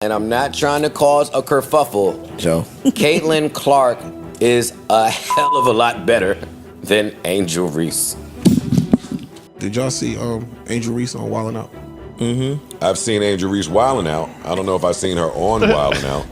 And I'm not trying to cause a kerfuffle, Joe. Caitlin Clark is a hell of a lot better than Angel Reese. Did y'all see Angel Reese on Wildin' Out? I've seen Angel Reese wilding out. I don't know if I've seen her on wilding out.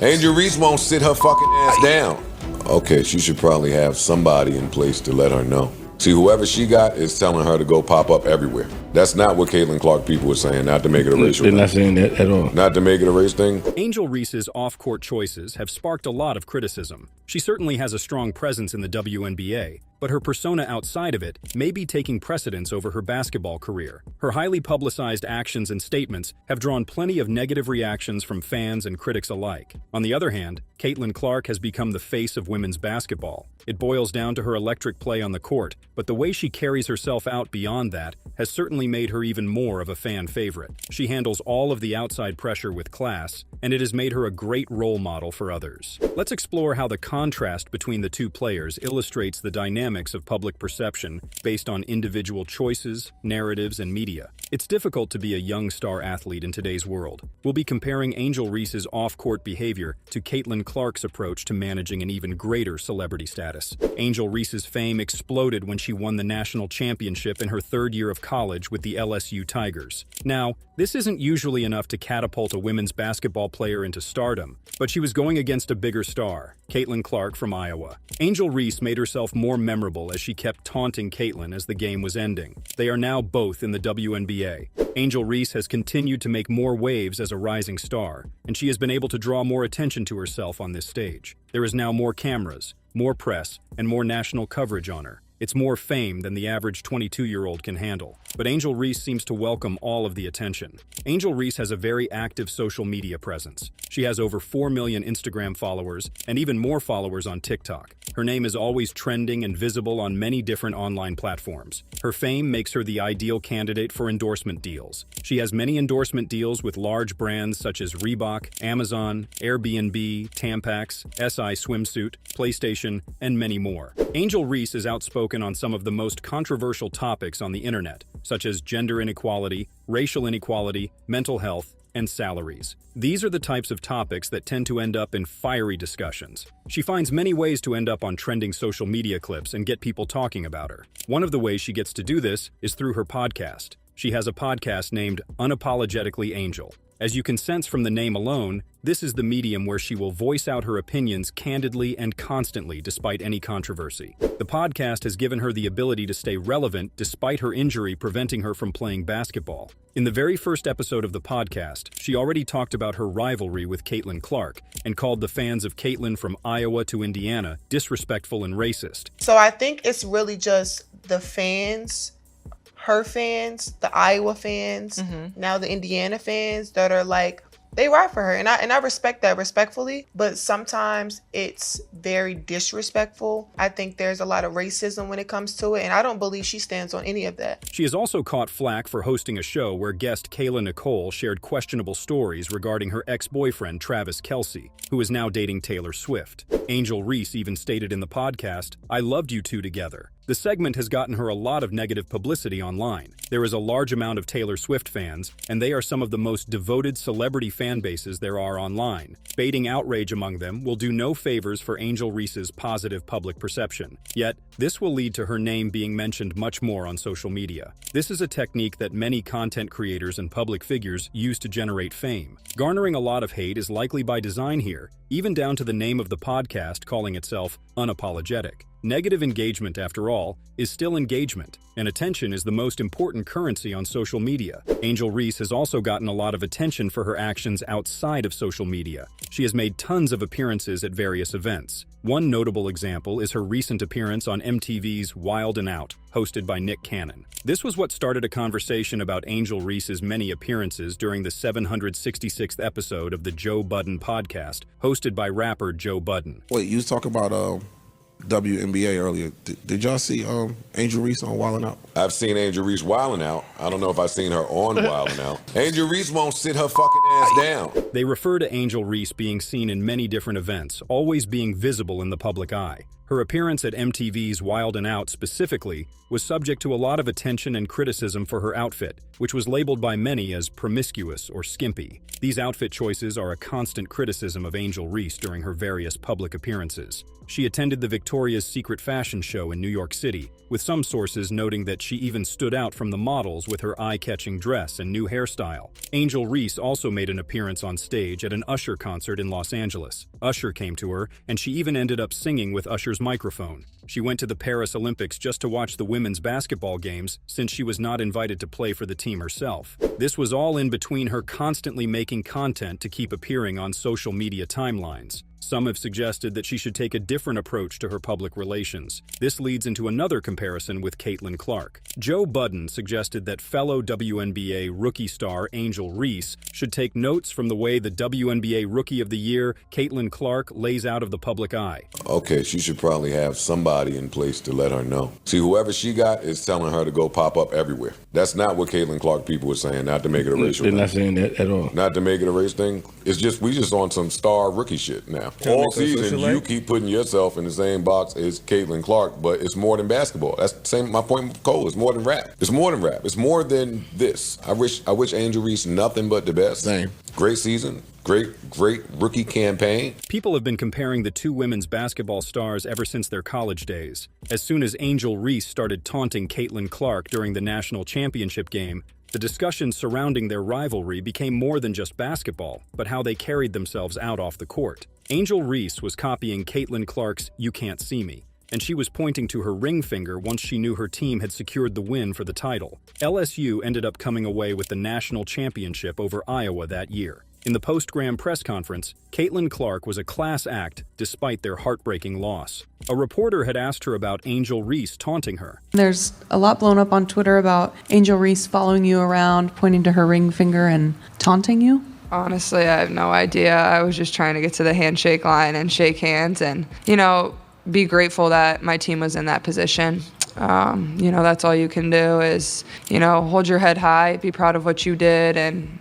Angel Reese won't sit her fucking ass down. Okay, she should probably have somebody in place to let her know. See, whoever she got is telling her to go pop up everywhere. That's not what Caitlin Clark people were saying, not to make it a racial They're thing. not saying that at all. Not to make it a race thing. Angel Reese's off-court choices have sparked a lot of criticism. She certainly has a strong presence in the WNBA, but her persona outside of it may be taking precedence over her basketball career. Her highly publicized actions and statements have drawn plenty of negative reactions from fans and critics alike. On the other hand, Caitlin Clark has become the face of women's basketball. It boils down to her electric play on the court, but the way she carries herself out beyond that has certainly made her even more of a fan favorite. She handles all of the outside pressure with class, and it has made her a great role model for others. Let's explore how the contrast between the two players illustrates the dynamics of public perception based on individual choices, narratives, and media. It's difficult to be a young star athlete in today's world. We'll be comparing Angel Reese's off-court behavior to Caitlin Clark's approach to managing an even greater celebrity status. Angel Reese's fame exploded when she won the national championship in her third year of college with the LSU Tigers. Now, this isn't usually enough to catapult a women's basketball player into stardom, but she was going against a bigger star, Caitlin Clark from Iowa. Angel Reese made herself more memorable as she kept taunting Caitlin as the game was ending. They are now both in the WNBA. Angel Reese has continued to make more waves as a rising star, and she has been able to draw more attention to herself on this stage. There is now more cameras, more press, and more national coverage on her. It's more fame than the average 22-year-old can handle. But Angel Reese seems to welcome all of the attention. Angel Reese has a very active social media presence. She has over 4 million Instagram followers and even more followers on TikTok. Her name is always trending and visible on many different online platforms. Her fame makes her the ideal candidate for endorsement deals. She has many endorsement deals with large brands such as Reebok, Amazon, Airbnb, Tampax, SI Swimsuit, PlayStation, and many more. Angel Reese is outspoken on some of the most controversial topics on the internet, such as gender inequality, racial inequality, mental health, and salaries. These are the types of topics that tend to end up in fiery discussions. She finds many ways to end up on trending social media clips and get people talking about her. One of the ways she gets to do this is through her podcast. She has a podcast named Unapologetically Angel. As you can sense from the name alone, this is the medium where she will voice out her opinions candidly and constantly despite any controversy. The podcast has given her the ability to stay relevant despite her injury preventing her from playing basketball. In the very first episode of the podcast, she already talked about her rivalry with Caitlin Clark and called the fans of Caitlin from Iowa to Indiana disrespectful and racist. So I think it's really just the fans, her fans, the Iowa fans, now the Indiana fans that are like, they ride for her. And I respect that respectfully, but sometimes it's very disrespectful. I think there's a lot of racism when it comes to it, and I don't believe she stands on any of that. She has also caught flack for hosting a show where guest Kayla Nicole shared questionable stories regarding her ex-boyfriend Travis Kelce, who is now dating Taylor Swift. Angel Reese even stated in the podcast, "I loved you two together." The segment has gotten her a lot of negative publicity online. There is a large amount of Taylor Swift fans, and they are some of the most devoted celebrity fan bases there are online. Baiting outrage among them will do no favors for Angel Reese's positive public perception. Yet, this will lead to her name being mentioned much more on social media. This is a technique that many content creators and public figures use to generate fame. Garnering a lot of hate is likely by design here, even down to the name of the podcast calling itself Unapologetic. Negative engagement, after all, is still engagement, and attention is the most important currency on social media. Angel Reese has also gotten a lot of attention for her actions outside of social media. She has made tons of appearances at various events. One notable example is her recent appearance on MTV's Wild 'N Out, hosted by Nick Cannon. This was what started a conversation about Angel Reese's many appearances during the 766th episode of the Joe Budden podcast, hosted by rapper Joe Budden. Wait, you was talking about WNBA earlier. Did y'all see Angel Reese on Wildin' Out? I've seen Angel Reese wilding out. I don't know if I've seen her on wilding out. Angel Reese won't sit her fucking ass down. They refer to Angel Reese being seen in many different events, always being visible in the public eye. Her appearance at MTV's Wild 'N Out specifically was subject to a lot of attention and criticism for her outfit, which was labeled by many as promiscuous or skimpy. These outfit choices are a constant criticism of Angel Reese during her various public appearances. She attended the Victoria's Secret fashion show in New York City, with some sources noting that she even stood out from the models with her eye-catching dress and new hairstyle. Angel Reese also made an appearance on stage at an Usher concert in Los Angeles. Usher came to her, and she even ended up singing with Usher's microphone. She went to the Paris Olympics just to watch the women's basketball games since she was not invited to play for the team herself. This was all in between her constantly making content to keep appearing on social media timelines. Some have suggested that she should take a different approach to her public relations. This leads into another comparison with Caitlin Clark. Joe Budden suggested that fellow WNBA rookie star Angel Reese should take notes from the way the WNBA Rookie of the Year, Caitlin Clark, lays out of the public eye. Okay, she should probably have somebody in place to let her know. See, whoever she got is telling her to go pop up everywhere. That's not what Caitlin Clark people were saying, not to make it a racial They're thing. not saying that at all. Not to make it a race thing. It's just, we just on some star rookie shit now. Can we All make it a season, social you life? keep putting yourself in the same box as Caitlin Clark, but it's more than basketball. That's the same, my point with Cole. It's more than rap. It's more than rap. It's more than this. I wish Angel Reese nothing but the best. Same. Great season. Great rookie campaign. People have been comparing the two women's basketball stars ever since their college days. As soon as Angel Reese started taunting Caitlin Clark during the national championship game, the discussion surrounding their rivalry became more than just basketball, but how they carried themselves out off the court. Angel Reese was copying Caitlin Clark's "You Can't See Me," and she was pointing to her ring finger once she knew her team had secured the win for the title. LSU ended up coming away with the national championship over Iowa that year. In the post-Graham press conference, Caitlin Clark was a class act despite their heartbreaking loss. A reporter had asked her about Angel Reese taunting her. There's a lot blown up on Twitter about Angel Reese following you around, pointing to her ring finger and taunting you. Honestly, I have no idea. I was just trying to get to the handshake line and shake hands and, be grateful that my team was in that position. That's all you can do is, hold your head high, be proud of what you did, and,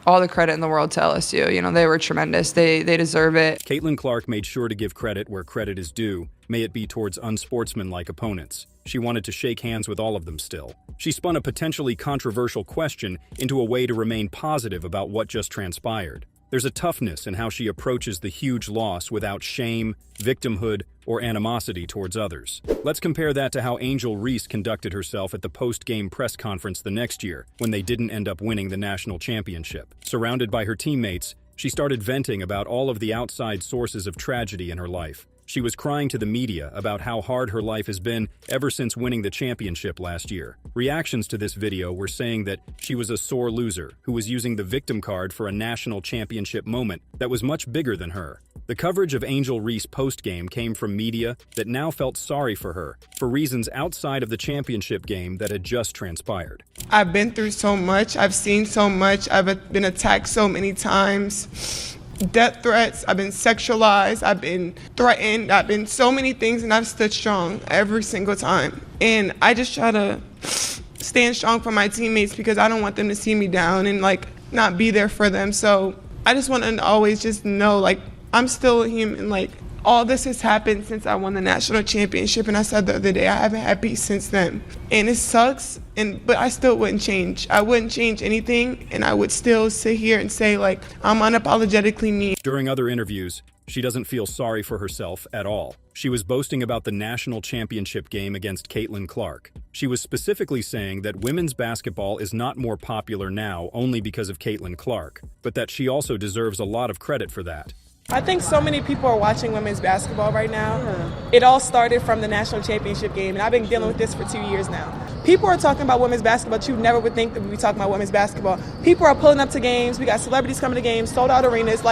all the credit in the world to LSU. They were tremendous. They deserve it. Caitlin Clark made sure to give credit where credit is due, may it be towards unsportsmanlike opponents. She wanted to shake hands with all of them still. She spun a potentially controversial question into a way to remain positive about what just transpired. There's a toughness in how she approaches the huge loss without shame, victimhood, or animosity towards others. Let's compare that to how Angel Reese conducted herself at the post-game press conference the next year, when they didn't end up winning the national championship. Surrounded by her teammates, she started venting about all of the outside sources of tragedy in her life. She was crying to the media about how hard her life has been ever since winning the championship last year. Reactions to this video were saying that she was a sore loser who was using the victim card for a national championship moment that was much bigger than her. The coverage of Angel Reese post-game came from media that now felt sorry for her for reasons outside of the championship game that had just transpired. I've been through so much. I've seen so much. I've been attacked so many times. Death threats. I've been sexualized. I've been threatened. I've been so many things, and I've stood strong every single time. And I just try to stand strong for my teammates because I don't want them to see me down and not be there for them. So I just want them to always just know I'm still a human. All this has happened since I won the national championship, and I said the other day I haven't had peace since then. And it sucks, but I still wouldn't change. I wouldn't change anything, and I would still sit here and say I'm unapologetically me. During other interviews, she doesn't feel sorry for herself at all. She was boasting about the national championship game against Caitlin Clark. She was specifically saying that women's basketball is not more popular now only because of Caitlin Clark, but that she also deserves a lot of credit for that. I think so many people are watching women's basketball right now. It all started from the national championship game, and I've been dealing with this for 2 years now. People are talking about women's basketball, but you never would think that we'd be talking about women's basketball. People are pulling up to games. We got celebrities coming to games, sold out arenas,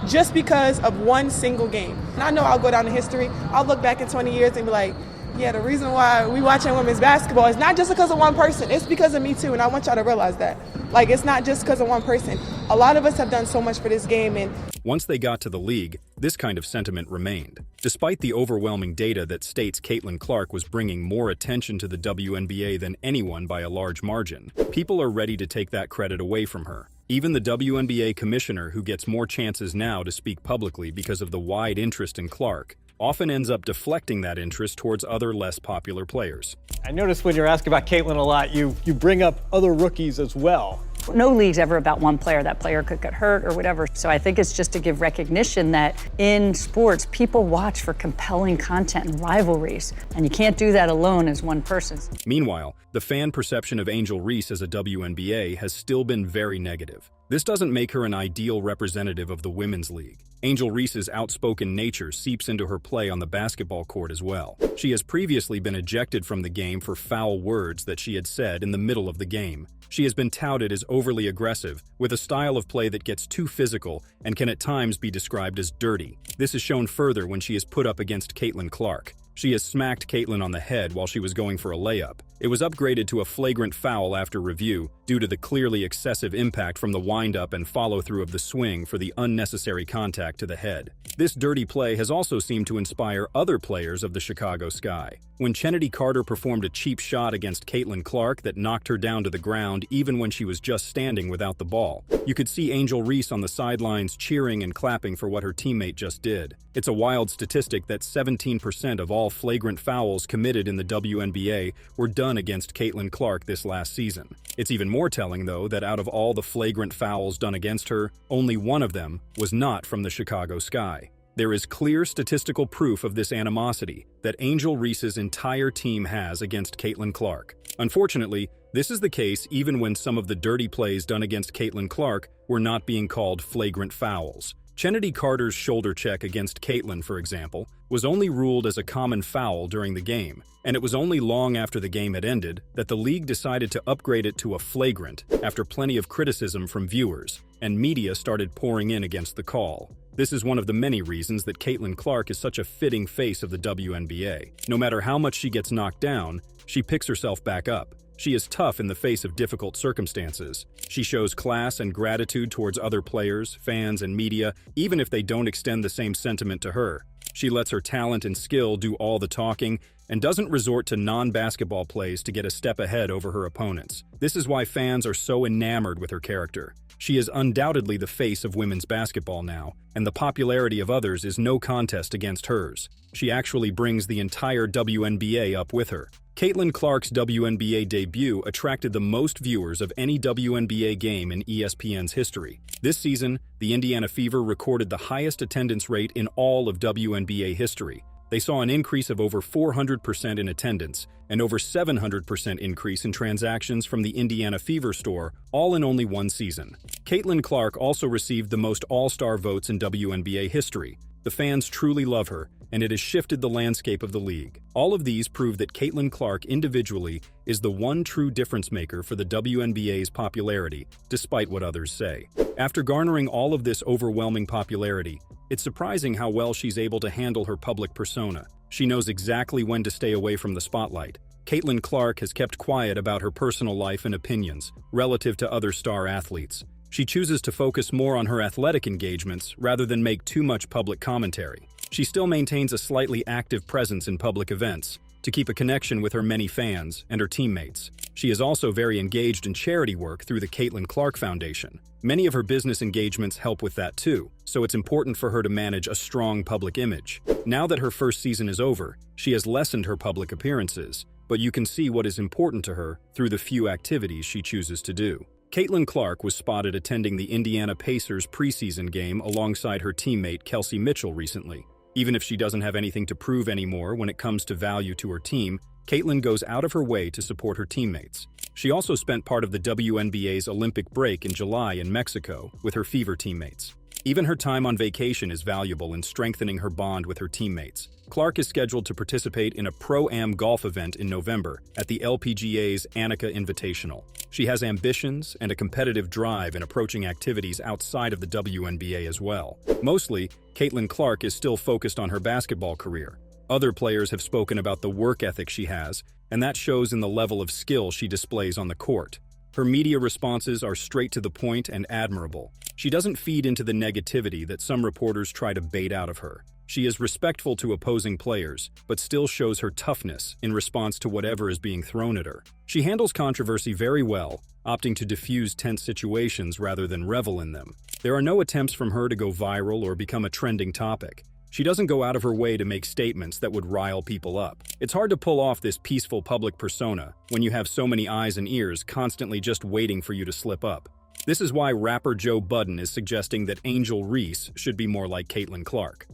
just because of one single game. And I know I'll go down in history. I'll look back in 20 years and be like, yeah, the reason why we watching women's basketball is not just because of one person. It's because of me too, and I want y'all to realize that. It's not just because of one person. A lot of us have done so much for this game. And once they got to the league, this kind of sentiment remained. Despite the overwhelming data that states Caitlin Clark was bringing more attention to the WNBA than anyone by a large margin, people are ready to take that credit away from her. Even the WNBA commissioner, who gets more chances now to speak publicly because of the wide interest in Clark, often ends up deflecting that interest towards other less popular players. I noticed when you're asking about Caitlin a lot, you bring up other rookies as well. No league's ever about one player. That player could get hurt or whatever. So I think it's just to give recognition that in sports, people watch for compelling content and rivalries. And you can't do that alone as one person. Meanwhile, the fan perception of Angel Reese as a WNBA has still been very negative. This doesn't make her an ideal representative of the women's league. Angel Reese's outspoken nature seeps into her play on the basketball court as well. She has previously been ejected from the game for foul words that she had said in the middle of the game. She has been touted as overly aggressive, with a style of play that gets too physical and can at times be described as dirty. This is shown further when she is put up against Caitlin Clark. She has smacked Caitlin on the head while she was going for a layup. It was upgraded to a flagrant foul after review due to the clearly excessive impact from the wind-up and follow-through of the swing for the unnecessary contact to the head. This dirty play has also seemed to inspire other players of the Chicago Sky. When Chennedy Carter performed a cheap shot against Caitlin Clark that knocked her down to the ground even when she was just standing without the ball, you could see Angel Reese on the sidelines cheering and clapping for what her teammate just did. It's a wild statistic that 17% of all flagrant fouls committed in the WNBA were done against Caitlin Clark this last season. It's even more telling, though, that out of all the flagrant fouls done against her, only one of them was not from the Chicago Sky. There is clear statistical proof of this animosity that Angel Reese's entire team has against Caitlin Clark. Unfortunately, this is the case even when some of the dirty plays done against Caitlin Clark were not being called flagrant fouls. Chennedy Carter's shoulder check against Caitlin, for example, was only ruled as a common foul during the game, and it was only long after the game had ended that the league decided to upgrade it to a flagrant after plenty of criticism from viewers, and media started pouring in against the call. This is one of the many reasons that Caitlin Clark is such a fitting face of the WNBA. No matter how much she gets knocked down, she picks herself back up. She is tough in the face of difficult circumstances. She shows class and gratitude towards other players, fans, and media, even if they don't extend the same sentiment to her. She lets her talent and skill do all the talking and doesn't resort to non-basketball plays to get a step ahead over her opponents. This is why fans are so enamored with her character. She is undoubtedly the face of women's basketball now, and the popularity of others is no contest against hers. She actually brings the entire WNBA up with her. Caitlin Clark's WNBA debut attracted the most viewers of any WNBA game in ESPN's history. This season, the Indiana Fever recorded the highest attendance rate in all of WNBA history. They saw an increase of over 400% in attendance and over 700% increase in transactions from the Indiana Fever store, all in only one season. Caitlin Clark also received the most All-Star votes in WNBA history. The fans truly love her, and it has shifted the landscape of the league. All of these prove that Caitlin Clark individually is the one true difference maker for the WNBA's popularity, despite what others say. After garnering all of this overwhelming popularity, it's surprising how well she's able to handle her public persona. She knows exactly when to stay away from the spotlight. Caitlin Clark has kept quiet about her personal life and opinions, relative to other star athletes. She chooses to focus more on her athletic engagements rather than make too much public commentary. She still maintains a slightly active presence in public events to keep a connection with her many fans and her teammates. She is also very engaged in charity work through the Caitlin Clark Foundation. Many of her business engagements help with that too, so it's important for her to manage a strong public image. Now that her first season is over, she has lessened her public appearances, but you can see what is important to her through the few activities she chooses to do. Caitlin Clark was spotted attending the Indiana Pacers preseason game alongside her teammate Kelsey Mitchell recently. Even if she doesn't have anything to prove anymore when it comes to value to her team, Caitlin goes out of her way to support her teammates. She also spent part of the WNBA's Olympic break in July in Mexico with her Fever teammates. Even her time on vacation is valuable in strengthening her bond with her teammates. Clark is scheduled to participate in a Pro-Am golf event in November at the LPGA's Annika Invitational. She has ambitions and a competitive drive in approaching activities outside of the WNBA as well. Mostly, Caitlin Clark is still focused on her basketball career. Other players have spoken about the work ethic she has, and that shows in the level of skill she displays on the court. Her media responses are straight to the point and admirable. She doesn't feed into the negativity that some reporters try to bait out of her. She is respectful to opposing players, but still shows her toughness in response to whatever is being thrown at her. She handles controversy very well, opting to diffuse tense situations rather than revel in them. There are no attempts from her to go viral or become a trending topic. She doesn't go out of her way to make statements that would rile people up. It's hard to pull off this peaceful public persona when you have so many eyes and ears constantly just waiting for you to slip up. This is why rapper Joe Budden is suggesting that Angel Reese should be more like Caitlin Clark.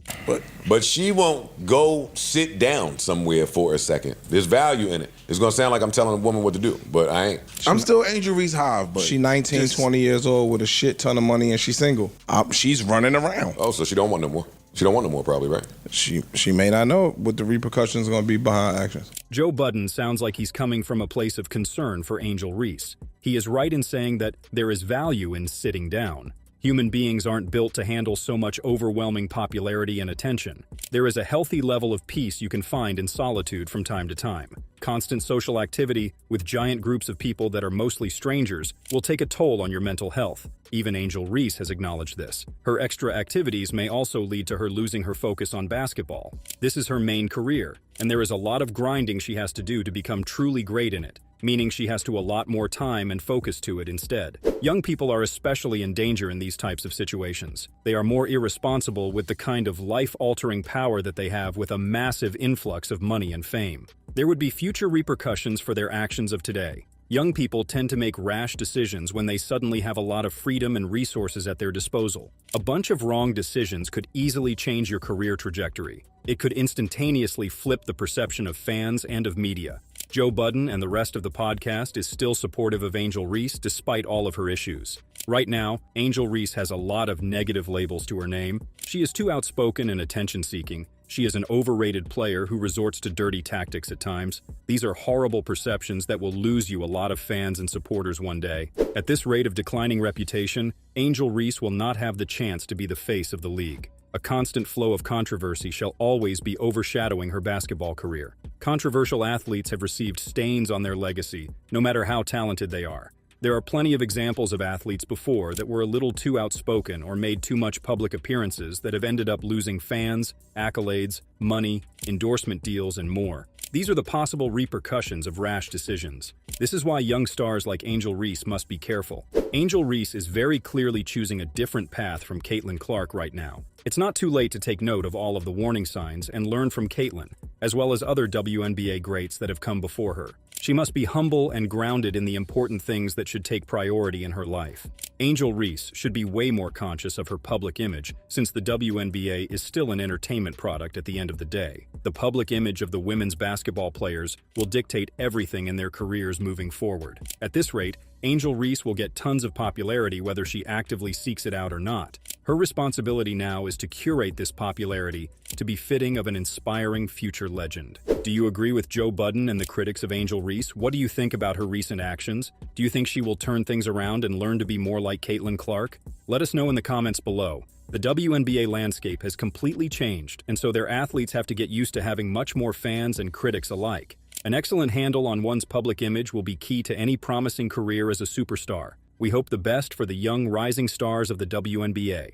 But she won't go sit down somewhere for a second. There's value in it. It's going to sound like I'm telling a woman what to do, but I ain't. I'm still Angel Reese Hive, but she 19, 20 years old with a shit ton of money and she's single. She's running around. Oh, so she don't want no more. She don't want no more probably, right? She may not know what the repercussions are going to be behind actions. Joe Budden sounds like he's coming from a place of concern for Angel Reese. He is right in saying that there is value in sitting down. Human beings aren't built to handle so much overwhelming popularity and attention. There is a healthy level of peace you can find in solitude from time to time. Constant social activity with giant groups of people that are mostly strangers will take a toll on your mental health. Even Angel Reese has acknowledged this. Her extra activities may also lead to her losing her focus on basketball. This is her main career, and there is a lot of grinding she has to do to become truly great in it, meaning she has to allot more time and focus to it instead. Young people are especially in danger in these types of situations. They are more irresponsible with the kind of life-altering power that they have with a massive influx of money and fame. There would be future repercussions for their actions of today. Young people tend to make rash decisions when they suddenly have a lot of freedom and resources at their disposal. A bunch of wrong decisions could easily change your career trajectory. It could instantaneously flip the perception of fans and of media. Joe Budden and the rest of the podcast is still supportive of Angel Reese despite all of her issues. Right now, Angel Reese has a lot of negative labels to her name. She is too outspoken and attention-seeking. She is an overrated player who resorts to dirty tactics at times. These are horrible perceptions that will lose you a lot of fans and supporters one day. At this rate of declining reputation, Angel Reese will not have the chance to be the face of the league. A constant flow of controversy shall always be overshadowing her basketball career. Controversial athletes have received stains on their legacy, no matter how talented they are. There are plenty of examples of athletes before that were a little too outspoken or made too much public appearances that have ended up losing fans, accolades, money, endorsement deals, and more. These are the possible repercussions of rash decisions. This is why young stars like Angel Reese must be careful. Angel Reese is very clearly choosing a different path from Caitlin Clark right now. It's not too late to take note of all of the warning signs and learn from Caitlin, as well as other WNBA greats that have come before her. She must be humble and grounded in the important things that should take priority in her life. Angel Reese should be way more conscious of her public image, since the WNBA is still an entertainment product at the end of the day. The public image of the women's basketball players will dictate everything in their careers moving forward. At this rate, Angel Reese will get tons of popularity whether she actively seeks it out or not. Her responsibility now is to curate this popularity to be fitting of an inspiring future legend. Do you agree with Joe Budden and the critics of Angel Reese? What do you think about her recent actions? Do you think she will turn things around and learn to be more like Caitlin Clark? Let us know in the comments below. The WNBA landscape has completely changed, and so their athletes have to get used to having much more fans and critics alike. An excellent handle on one's public image will be key to any promising career as a superstar. We hope the best for the young rising stars of the WNBA.